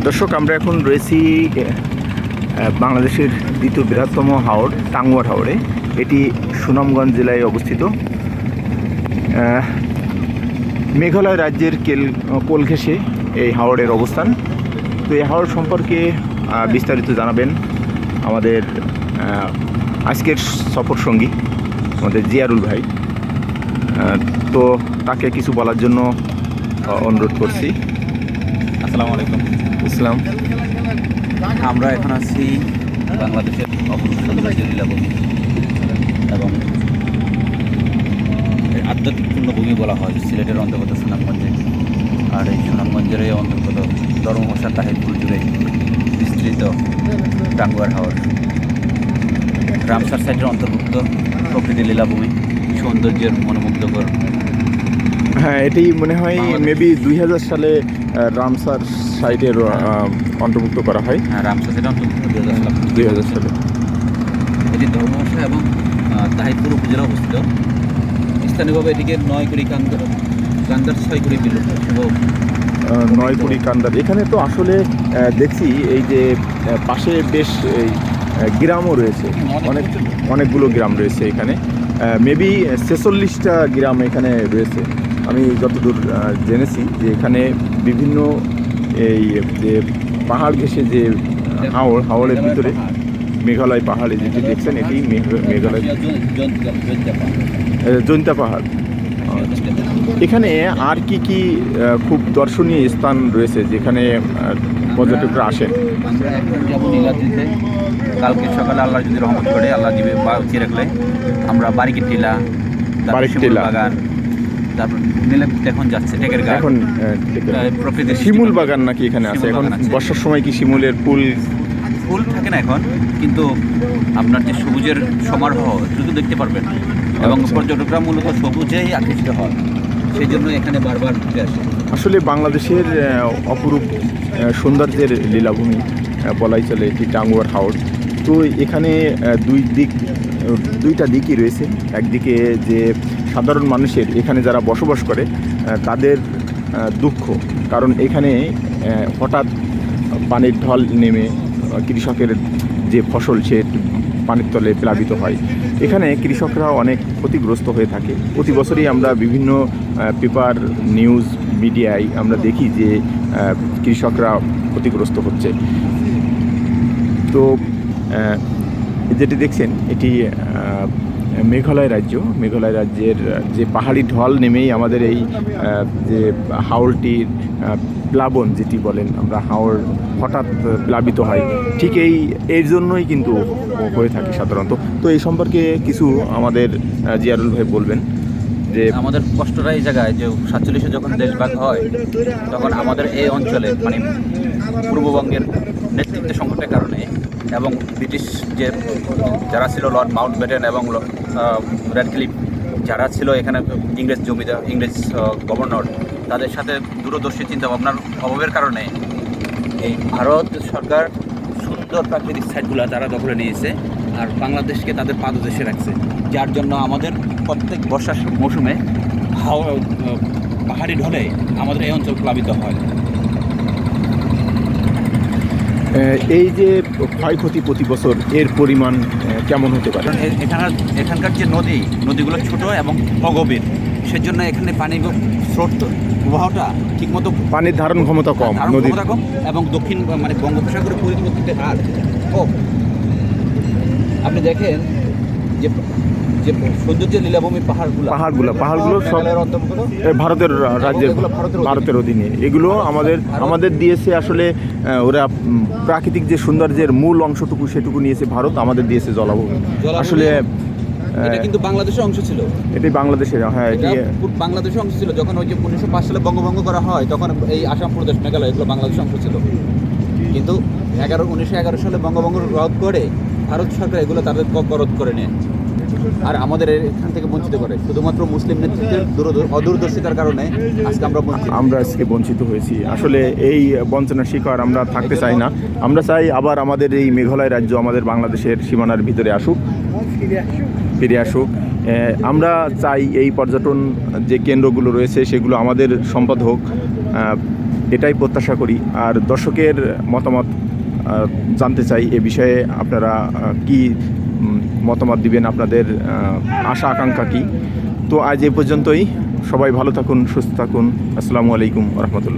দর্শক, আমরা এখন রয়েছি বাংলাদেশের দ্বিতীয় বৃহত্তম হাওর টাঙ্গুয়ার হাওরে। এটি সুনামগঞ্জ জেলায় অবস্থিত। মেঘালয় রাজ্যের কোল ঘেঁষে এই হাওরের অবস্থান। তো এই হাওর সম্পর্কে বিস্তারিত জানাবেন আমাদের আজকের সফর সঙ্গী আমাদের জিয়ারুল ভাই। তো তাকে কিছু বলার জন্য অনুরোধ করছি। আসসালামু আলাইকুম। ইসলাম। আমরা এখন আছি বাংলাদেশের অপূর্ব সৌন্দর্যের লীলাভূমি এবং আধ্যাত্মিক পূর্ণভূমি বলা হয় সিলেটের অন্তর্গত সুনামগঞ্জে। আর এই সুনামগঞ্জের অন্তর্গত ধর্মমশা তাহিরপুর জুড়ে বিস্তৃত টাঙ্গুয়ার হাওর রামসার সাইটের অন্তর্ভুক্ত প্রকৃতির লীলাভূমি, সৌন্দর্যের মনোমুগ্ধকর। হ্যাঁ, এটি মনে হয় মেবি 2000 সালে রামসার সাইটের অন্তর্ভুক্ত করা হয়। হ্যাঁ, রামসার সাইটের অন্তর্ভুক্ত 2000 সালে। এটি ধর্মমশা এবং তাহিরপুর উপজেলা অবস্থিত। স্থানীয়ভাবে এটিকে 9 কুড়ি কান্দার 6 কুড়ি বিল 9 কুড়ি কান্দার। এখানে তো আসলে দেখছি এই যে পাশে বেশ গ্রামও রয়েছে, অনেকগুলো গ্রাম রয়েছে এখানে। মেবি 46টা গ্রাম এখানে রয়েছে। আমি যতদূর জেনেছি যে এখানে বিভিন্ন এই যে পাহাড় ঘেঁষে যে হাওরের ভিতরে মেঘালয় পাহাড়ে যেটি দেখছেন এটি মেঘালয় জৈন্তা পাহাড়। এখানে আর কি কি খুব দর্শনীয় স্থান রয়েছে যেখানে পর্যটকরা আসেন? যেমন নীলাদ্রিতে কালকে সকালে আল্লাহ যদি রহমত করে, আল্লাহ দিবে বাঁচিয়ে রাখলে, আমরা বারিকের টিলা, বাগান, তারপর নীলাদ্রিতে এখন যাচ্ছে টেকের গাছ, এখন প্রকৃতির শিমুল বাগান নাকি এখানে আছে। এখন বর্ষার সময় কি শিমুলের ফুল থাকে না এখন, কিন্তু আপনার যে সবুজের সমারোহ দ্রুত দেখতে পারবেন এবং পর্যটকরা মূলত সবুজেই আকৃষ্ট হয়, সেই জন্য এখানে বারবার ঘুরতে আসে। আসলে বাংলাদেশের অপরূপ সৌন্দর্যের লীলাভূমি বলাই চলে এটি টাঙ্গুয়ার হাওর। তো এখানে দুইটা দিকই রয়েছে। একদিকে যে সাধারণ মানুষের এখানে যারা বসবাস করে তাদের দুঃখ, কারণ এখানে হঠাৎ পানির ঢল নেমে কৃষকের যে ফসল সে পানির তলে প্লাবিত হয়। এখানে কৃষকরা অনেক ক্ষতিগ্রস্ত হয়ে থাকে। প্রতি বছরই আমরা বিভিন্ন পেপার নিউজ মিডিয়ায় আমরা দেখি যে কৃষকরা ক্ষতিগ্রস্ত হচ্ছে। তো যেটি দেখছেন এটি মেঘালয় রাজ্যের যে পাহাড়ি ঢল নেমেই আমাদের এই যে হাওরটির প্লাবন যেটি বলেন আমরা, হাওর হঠাৎ প্লাবিত হয়, ঠিক এর জন্যই কিন্তু হয়ে থাকে সাধারণত। তো এই সম্পর্কে কিছু আমাদের জিয়ারুল ভাই বলবেন যে আমাদের কষ্টটা এই জায়গায় যে 47-এ যখন দেশভাগ হয় তখন আমাদের এই অঞ্চলে মানে পূর্ববঙ্গের নেতৃত্ব সংকটের কারণে এবং ব্রিটিশ যে যারা ছিল লর্ড মাউন্টব্যাটেন এবং র্যাডক্লিফ যারা ছিল এখানে ইংরেজ জমিদার, ইংরেজ গভর্নর, তাদের সাথে দূরদর্শী চিন্তাভাবনার অভাবের কারণে এই ভারত সরকার সুন্দর প্রাকৃতিক সাইটগুলো তারা দখলে নিয়েছে আর বাংলাদেশকে তাদের পাদদেশে রাখছে, যার জন্য আমাদের প্রত্যেক বর্ষার মৌসুমে পাহাড়ি ঢলে আমাদের এই অঞ্চল প্লাবিত হয়। এই যে ক্ষয়ক্ষতি প্রতি বছর এর পরিমাণ কেমন হতে পারে? এখানকার যে নদীগুলো ছোট এবং অগভীর, সেজন্য এখানে পানির স্রোত প্রবাহটা ঠিকমতো, পানির ধারণ ক্ষমতা কম, নদীর কম, এবং দক্ষিণ মানে বঙ্গোপসাগরের পরিবর্তিত হার কম। আপনি দেখেন যে সৌন্দর্যের লীলাভূমি পাহাড়গুলো সব ভারতের রাজ্যের, ভারতের অধীনে। এগুলো আমাদের দিয়েছে আসলে ওরা প্রাকৃতিক যে সৌন্দর্যের মূল অংশটুকু সেটুকু নিয়েছে ভারত, আমাদের দিয়েছে জলাভূমি। আসলে এটা কিন্তু বাংলাদেশের অংশ ছিল। এটি বাংলাদেশের, হ্যাঁ, এটি বাংলাদেশের অংশ ছিল। যখন ওই যে 1905 সালে বঙ্গভঙ্গ করা হয় তখন এই আসাম প্রদেশ, মেঘালয় এগুলো বাংলাদেশের অংশ ছিল, কিন্তু 1911 সালে বঙ্গভঙ্গ রদ করে ভারত সরকার এগুলো তাদের করদ করে নেয় আর আমাদের এখান থেকে বঞ্চিত করে। শুধুমাত্র মুসলিম নেতৃত্বের অদূরদর্শিতার কারণে আমরা আজকে বঞ্চিত হয়েছি। আসলে এই বঞ্চনার শিকার আমরা থাকতে চাই না। আমরা চাই আবার আমাদের এই মেঘালয় রাজ্য আমাদের বাংলাদেশের সীমানার ভিতরে ফিরে আসুক। আমরা চাই এই পর্যটন যে কেন্দ্রগুলো রয়েছে সেগুলো আমাদের সম্পদ হোক। এটাই প্রত্যাশা করি। আর দর্শকের মতামত জানতে চাই এ বিষয়ে, আপনারা কি মতামত দিবেন, আপনাদের আশা আকাঙ্ক্ষা কী। তো আজ এ পর্যন্তই, সবাই ভালো থাকুন, সুস্থ থাকুন। আসসালামু আলাইকুম রহমতুল্লাহ।